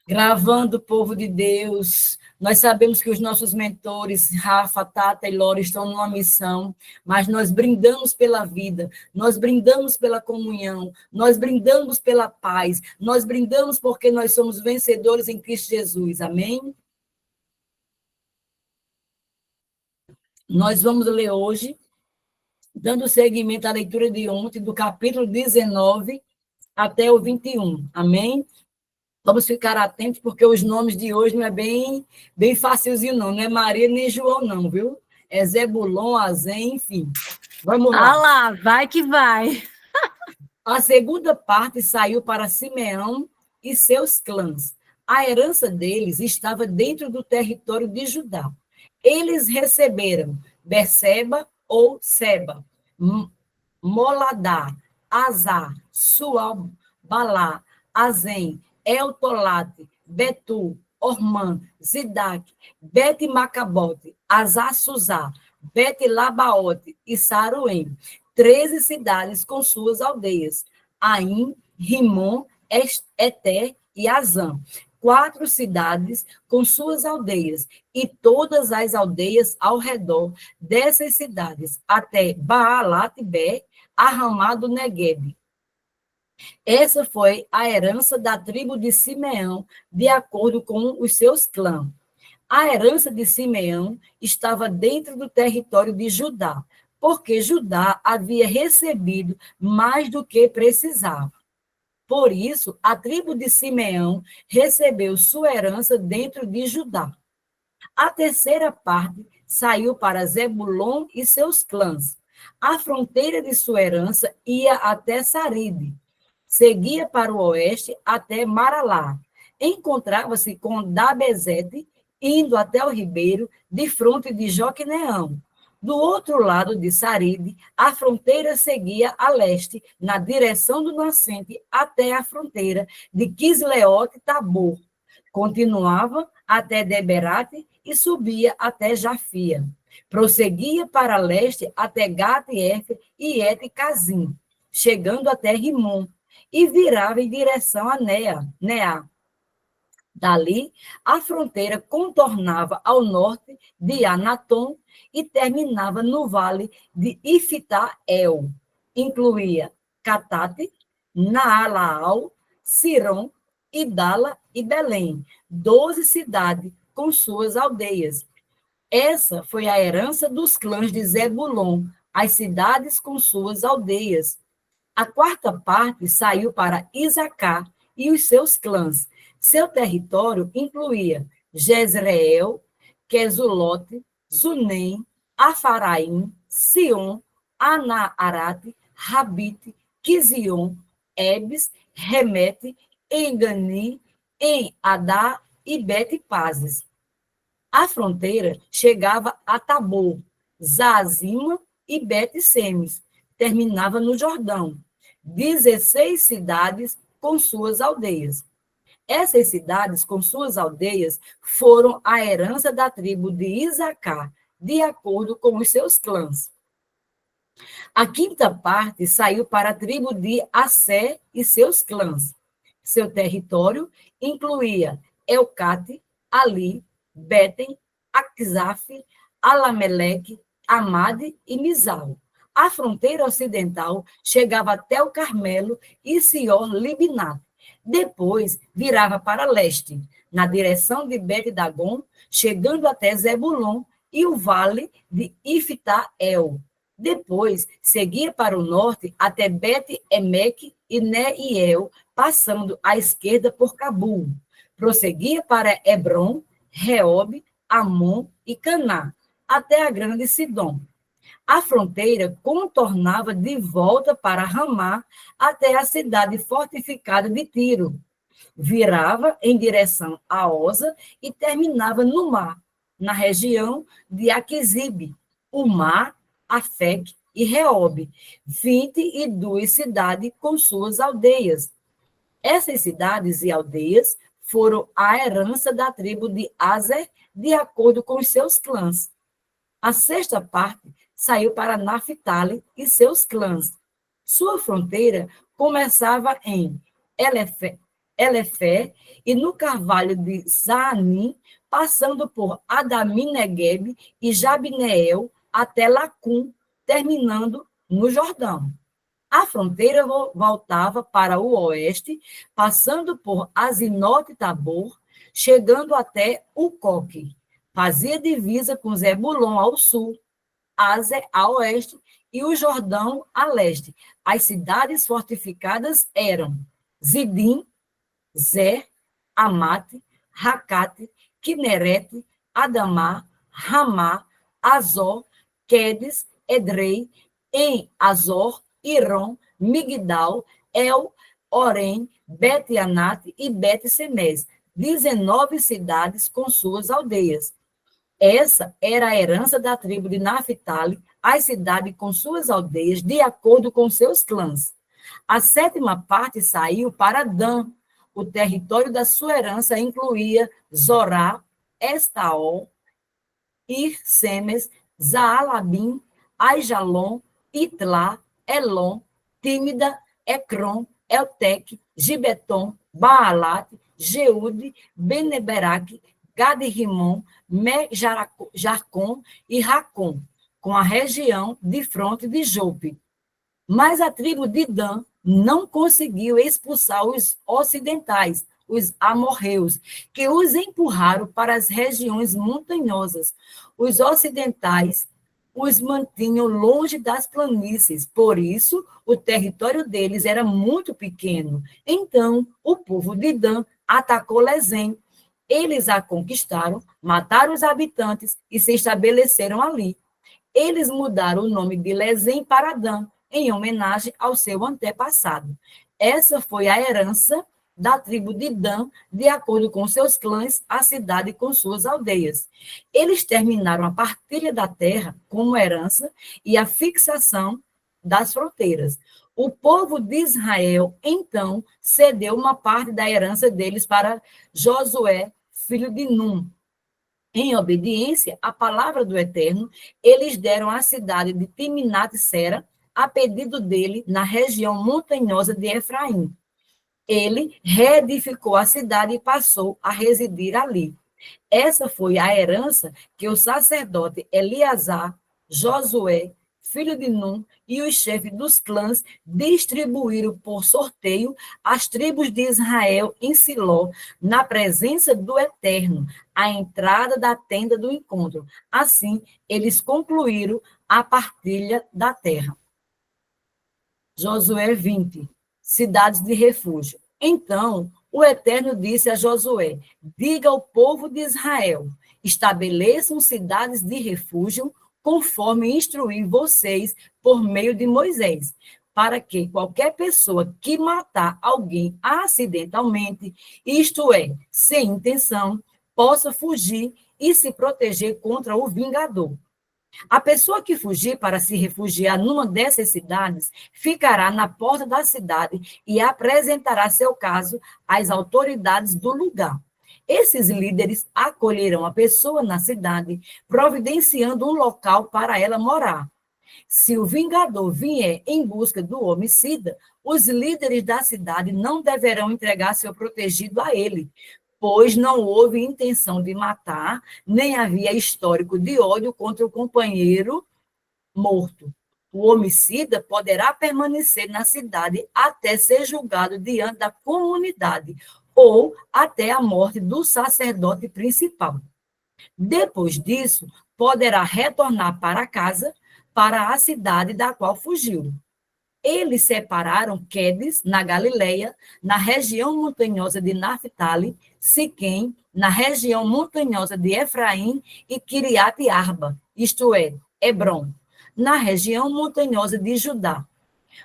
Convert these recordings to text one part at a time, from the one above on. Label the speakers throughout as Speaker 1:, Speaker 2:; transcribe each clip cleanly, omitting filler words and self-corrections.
Speaker 1: Gravando, povo de Deus. Nós sabemos que os nossos mentores, Rafa, Tata e Lora, estão numa missão, mas nós brindamos pela vida, nós brindamos pela comunhão, nós brindamos pela paz, nós brindamos porque nós somos vencedores em Cristo Jesus. Amém? Nós vamos ler hoje, dando seguimento à leitura de ontem, do capítulo 19 até o 21. Amém? Vamos ficar atentos, porque os nomes de hoje não é bem facilzinho, não. Não é Maria nem João, não, viu? É Zebulon, Azem, enfim. Vamos lá.
Speaker 2: Ah lá, vai que vai.
Speaker 1: A segunda parte saiu para Simeão e seus clãs. A herança deles estava dentro do território de Judá. Eles receberam Berseba ou Seba, Moladá, Azar, Sual, Balá, Azem, Eltolate, Betu, Ormã, Zidac, Bet-Macabote, Azar-Suzá, Bet-Labaote e Saruém. 13 cidades com suas aldeias, Aim, Rimon, Eter e Azã. 4 cidades com suas aldeias, e todas as aldeias ao redor dessas cidades, até Baalat-Bé, a Ramá do Neguebe. Essa foi a herança da tribo de Simeão, de acordo com os seus clãs. A herança de Simeão estava dentro do território de Judá, porque Judá havia recebido mais do que precisava. Por isso, a tribo de Simeão recebeu sua herança dentro de Judá. A terceira parte saiu para Zebulon e seus clãs. A fronteira de sua herança ia até Saride, seguia para o oeste até Maralá. Encontrava-se com Dabezete, indo até o ribeiro, de fronte de Joqueneão. Do outro lado de Saride, a fronteira seguia a leste, na direção do nascente, até a fronteira de Quisleote-Tabor. Continuava até Deberate e subia até Jafia. Prosseguia para leste até Gat-Efer e Et-Cazim, chegando até Rimon, e virava em direção a Neá. Dali, a fronteira contornava ao norte de Anatom e terminava no vale de Ifitael. Incluía Catate, Naalaal, Siron, Idala e Belém, 12 cidades com suas aldeias. Essa foi a herança dos clãs de Zebulon, as cidades com suas aldeias. A quarta parte saiu para Isacar e os seus clãs. Seu território incluía Jezreel, Quesulote, Zunem, Afaraim, Sion, Anaarate, Rabite, Quizion, Ebes, Remete, Engani, Adá e Bet-Pazes. A fronteira chegava a Tabor, Zazima e Bet-Semes, terminava no Jordão. 16 cidades com suas aldeias. Essas cidades com suas aldeias foram a herança da tribo de Isacar, de acordo com os seus clãs. A quinta parte saiu para a tribo de Assé e seus clãs. Seu território incluía Elcate, Ali, Beten, Aquizaf, Alameleque, Amade e Mizal. A fronteira ocidental chegava até o Carmelo e Sior-Libinat. Depois virava para leste, na direção de Bet-Dagon, chegando até Zebulon e o vale de Ifitael. Depois seguia para o norte até Bet-Emeque e Neiel, passando à esquerda por Cabul. Prosseguia para Hebron, Reob, Amon e Caná, até a grande Sidom. A fronteira contornava de volta para Ramá até a cidade fortificada de Tiro. Virava em direção a Osa e terminava no mar, na região de Aquizib, o mar, Afec e Reob, 22 cidades com suas aldeias. Essas cidades e aldeias foram a herança da tribo de Aser, de acordo com os seus clãs. A sexta parte saiu para Naphtali e seus clãs. Sua fronteira começava em Elefé, e no carvalho de Zaanim, passando por Adamim Negueb e Jabneel até Lacum, terminando no Jordão. A fronteira voltava para o oeste, passando por Azinote Tabor, chegando até Ucoque. Fazia divisa com Zebulon ao sul, Azer a oeste e o Jordão a leste. As cidades fortificadas eram Zidim, Zer, Amate, Racate, Quinerete, Adamá, Ramá, Azor, Quedes, Edrei, em Azor, Irom, Migdal, El, Orem, Bet-Anate e Bet-Semes, 19 cidades com suas aldeias. Essa era a herança da tribo de Naphtali, as cidades com suas aldeias, de acordo com seus clãs. A 7ª parte saiu para Dan. O território da sua herança incluía Zorá, Estaol, Ir-Semes, Zaalabim, Aijalon, Itlá, Elon, Tímida, Ecrom, Eltec, Gibeton, Baalat, Jeude, Beneberac, Gad-Rimon, Me-Jarcom e Racom, com a região de fronte de Jope. Mas a tribo de Dan não conseguiu expulsar os ocidentais, os amorreus, que os empurraram para as regiões montanhosas. Os ocidentais os mantinham longe das planícies, por isso o território deles era muito pequeno. Então, o povo de Dan atacou Lezém. Eles a conquistaram, mataram os habitantes e se estabeleceram ali. Eles mudaram o nome de Lezém para Dan, em homenagem ao seu antepassado. Essa foi a herança da tribo de Dan, de acordo com seus clãs, a cidade com suas aldeias. Eles terminaram a partilha da terra como herança e a fixação das fronteiras. O povo de Israel, então, cedeu uma parte da herança deles para Josué, filho de Num. Em obediência à palavra do Eterno, eles deram a cidade de Timnat-Sera, a pedido dele, na região montanhosa de Efraim. Ele reedificou a cidade e passou a residir ali. Essa foi a herança que o sacerdote Eleazar, Josué, filho de Num, e os chefes dos clãs distribuíram por sorteio as tribos de Israel em Siló, na presença do Eterno, à entrada da tenda do encontro. Assim, eles concluíram a partilha da terra. Josué 20, cidades de refúgio. Então, o Eterno disse a Josué: diga ao povo de Israel, estabeleçam cidades de refúgio, conforme instruí vocês por meio de Moisés, para que qualquer pessoa que matar alguém acidentalmente, isto é, sem intenção, possa fugir e se proteger contra o vingador. A pessoa que fugir para se refugiar numa dessas cidades ficará na porta da cidade e apresentará seu caso às autoridades do lugar. Esses líderes acolherão a pessoa na cidade, providenciando um local para ela morar. Se o vingador vier em busca do homicida, os líderes da cidade não deverão entregar seu protegido a ele, pois não houve intenção de matar, nem havia histórico de ódio contra o companheiro morto. O homicida poderá permanecer na cidade até ser julgado diante da comunidade ou até a morte do sacerdote principal. Depois disso, poderá retornar para casa, para a cidade da qual fugiu. Eles separaram Quedes, na Galileia, na região montanhosa de Naphtali, Siquém, na região montanhosa de Efraim, e Quiriat-Arba, isto é, Hebrom, na região montanhosa de Judá.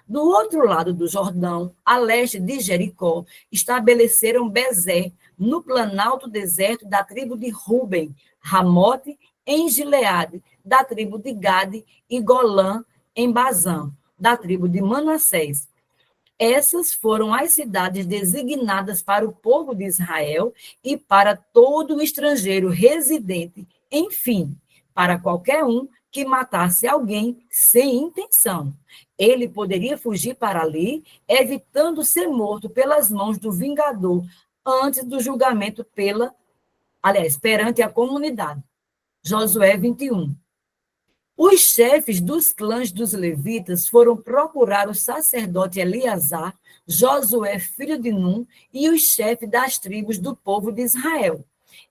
Speaker 1: Do outro lado do Jordão, a leste de Jericó, estabeleceram Bezer, no planalto deserto da tribo de Ruben, Ramote, em Gileade, da tribo de Gade, e Golã, em Bazã, da tribo de Manassés. Essas foram as cidades designadas para o povo de Israel e para todo estrangeiro residente, enfim, para qualquer um que matasse alguém sem intenção. Ele poderia fugir para ali, evitando ser morto pelas mãos do vingador antes do julgamento perante a comunidade. Josué 21. Os chefes dos clãs dos levitas foram procurar o sacerdote Eleazar, Josué, filho de Num, e os chefes das tribos do povo de Israel.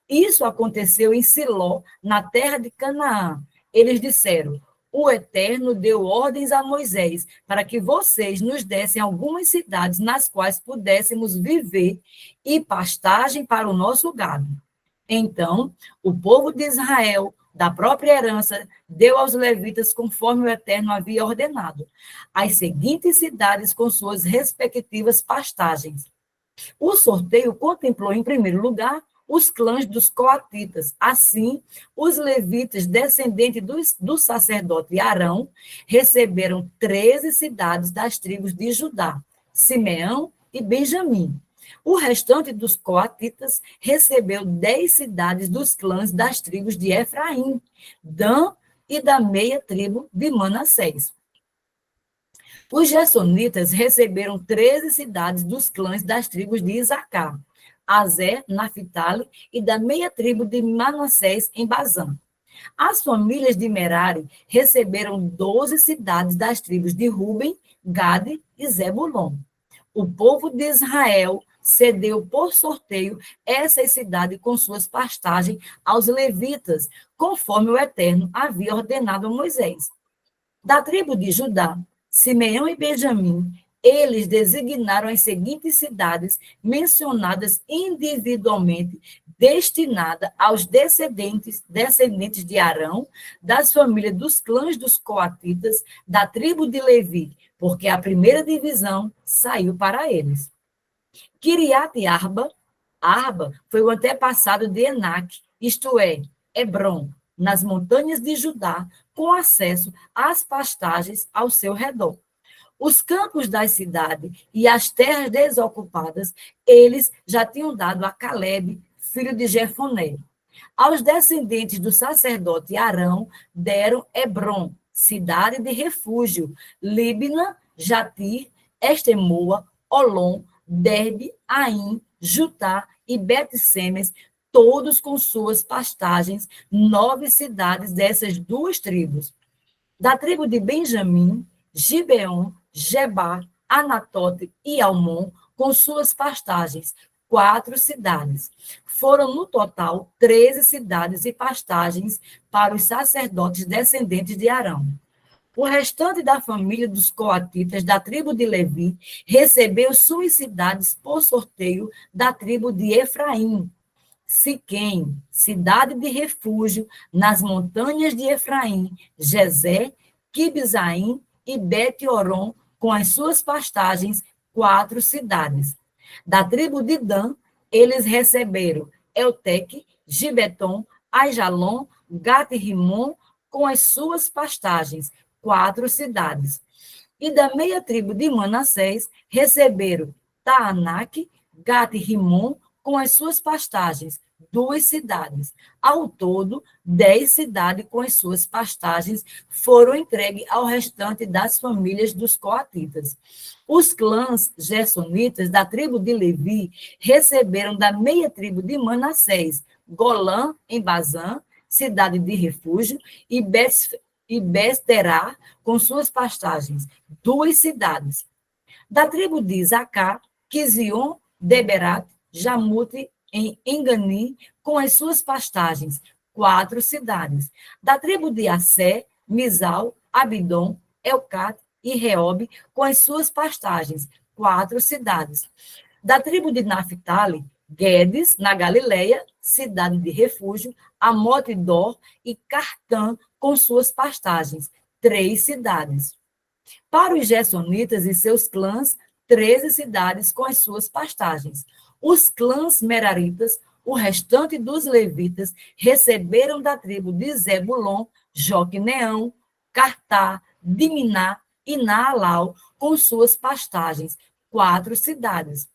Speaker 1: Isso aconteceu em Siló, na terra de Canaã. Eles disseram: o Eterno deu ordens a Moisés para que vocês nos dessem algumas cidades nas quais pudéssemos viver e pastagem para o nosso gado. Então, o povo de Israel, da própria herança, deu aos levitas conforme o Eterno havia ordenado, as seguintes cidades com suas respectivas pastagens. O sorteio contemplou, em primeiro lugar, os clãs dos coatitas. Assim, os levitas, descendentes do sacerdote Arão, receberam 13 cidades das tribos de Judá, Simeão e Benjamim. O restante dos coatitas recebeu 10 cidades dos clãs das tribos de Efraim, Dan e da meia tribo de Manassés. Os gersonitas receberam 13 cidades dos clãs das tribos de Isacar, Azer, Naphtali e da meia tribo de Manassés em Bazã. As famílias de Merari receberam 12 cidades das tribos de Ruben, Gade e Zebulon. O povo de Israel cedeu por sorteio essas cidades com suas pastagens aos levitas, conforme o Eterno havia ordenado a Moisés. Da tribo de Judá, Simeão e Benjamim, eles designaram as seguintes cidades mencionadas individualmente, destinadas aos descendentes de Arão, das famílias dos clãs dos coatitas, da tribo de Levi, porque a primeira divisão saiu para eles. Kiriat Arba, Arba foi o antepassado de Enac, isto é, Hebron, nas montanhas de Judá, com acesso às pastagens ao seu redor. Os campos da cidade e as terras desocupadas, eles já tinham dado a Calebe, filho de Jefoné. Aos descendentes do sacerdote Arão, deram Hebron, cidade de refúgio, Líbna, Jatir, Estemoa, Olom, Derbe, Aim, Jutá e Bet-Semes, todos com suas pastagens, 9 cidades dessas duas tribos. Da tribo de Benjamim, Gibeon, Gebá, Anatote e Almon, com suas pastagens, 4 cidades. Foram, no total, 13 cidades e pastagens para os sacerdotes descendentes de Arão. O restante da família dos coatitas da tribo de Levi recebeu suas cidades por sorteio da tribo de Efraim. Siquém, cidade de refúgio nas montanhas de Efraim, Jezé, Quibzaim e Bet-Oron, com as suas pastagens, 4 cidades. Da tribo de Dan, eles receberam Elteque, Gibeton, Aijalon, Gat-Rimon, com as suas pastagens, 4 cidades. E da meia tribo de Manassés, receberam Taanac, Gat-Rimon, com as suas pastagens, 2 cidades. Ao todo, 10 cidades com as suas pastagens foram entregues ao restante das famílias dos coatitas. Os clãs gersonitas da tribo de Levi receberam da meia tribo de Manassés, Golã, em Bazã, cidade de refúgio, e Besterá, com suas pastagens, 2 cidades. Da tribo de Isacar, Quizion, Deberat, Jamute, em Engani, com as suas pastagens, 4 cidades. Da tribo de Assé, Misal, Abidom, Elcat e Reob, com as suas pastagens, 4 cidades. Da tribo de Naphtali, Guedes, na Galileia, cidade de refúgio, Amote-Dor e Cartã, com suas pastagens, 3 cidades. Para os gersonitas e seus clãs, 13 cidades com as suas pastagens. Os clãs meraritas, o restante dos levitas, receberam da tribo de Zebulon, Joqueneão, Cartá, Diminá e Naalau, com suas pastagens, 4 cidades.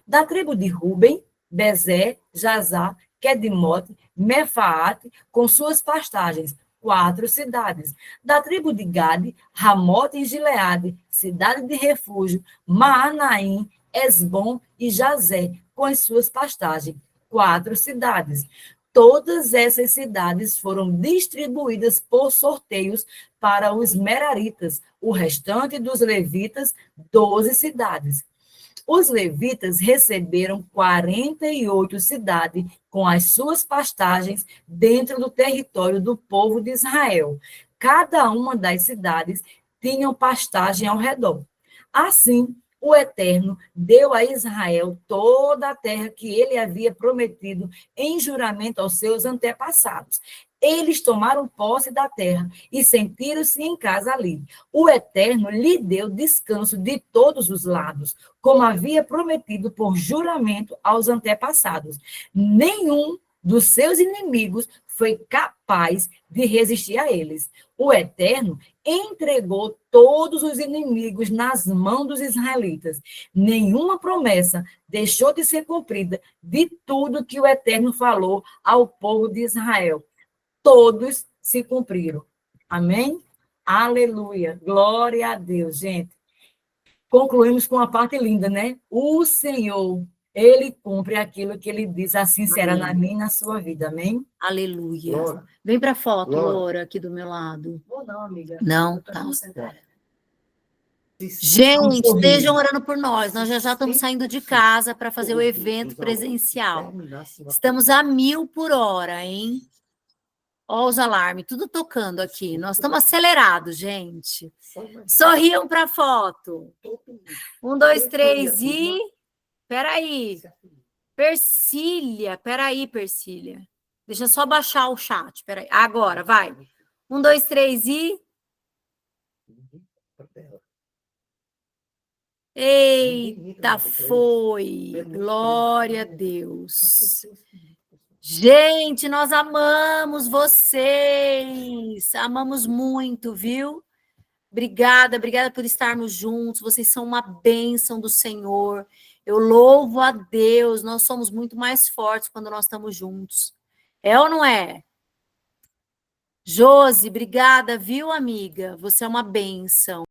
Speaker 1: Da tribo de Ruben, Bezé, Jazá, Quedimote, Mefaate, com suas pastagens, 4 cidades. Da tribo de Gade, Ramote e Gileade, cidade de refúgio, Maanaim, Esbom e Jazé, com as suas pastagens. 4 cidades. Todas essas cidades foram distribuídas por sorteios para os meraritas, o restante dos levitas, 12 cidades. Os levitas receberam 48 cidades com as suas pastagens dentro do território do povo de Israel. Cada uma das cidades tinha pastagem ao redor. Assim, o Eterno deu a Israel toda a terra que ele havia prometido em juramento aos seus antepassados. Eles tomaram posse da terra e sentiram-se em casa ali. O Eterno lhe deu descanso de todos os lados, como havia prometido por juramento aos antepassados. Nenhum dos seus inimigos foi capaz de resistir a eles. O Eterno entregou todos os inimigos nas mãos dos israelitas. Nenhuma promessa deixou de ser cumprida de tudo que o Eterno falou ao povo de Israel. Todos se cumpriram. Amém? Aleluia. Glória a Deus, gente. Concluímos com uma parte linda, né? O Senhor, ele cumpre aquilo que ele diz, assim será na minha e na sua vida. Amém?
Speaker 2: Aleluia.
Speaker 3: Glória.
Speaker 2: Vem para a foto,
Speaker 3: Glória.
Speaker 2: Laura, aqui do meu lado.
Speaker 1: Ou não, amiga?
Speaker 2: Não, tá.
Speaker 1: Vamos
Speaker 2: Gente,
Speaker 1: sorrir.
Speaker 2: estejam orando por nós. Nós já estamos saindo de casa para fazer o evento presencial. Estamos a 1000 por hora, hein? Ó os alarmes, tudo tocando aqui. Nós estamos acelerados, gente. Sorriam para a foto. 1, 2, 3 e... Peraí. Persília. Peraí, Persília. Deixa eu só baixar o chat. Peraí. Agora, vai. 1, 2, 3 e... Eita, foi. Glória a Deus. Gente, nós amamos vocês. Amamos muito, viu? Obrigada, obrigada por estarmos juntos. Vocês são uma bênção do Senhor. Eu louvo a Deus. Nós somos muito mais fortes quando nós estamos juntos. É ou não é? Josi, obrigada, viu, amiga? Você é uma bênção.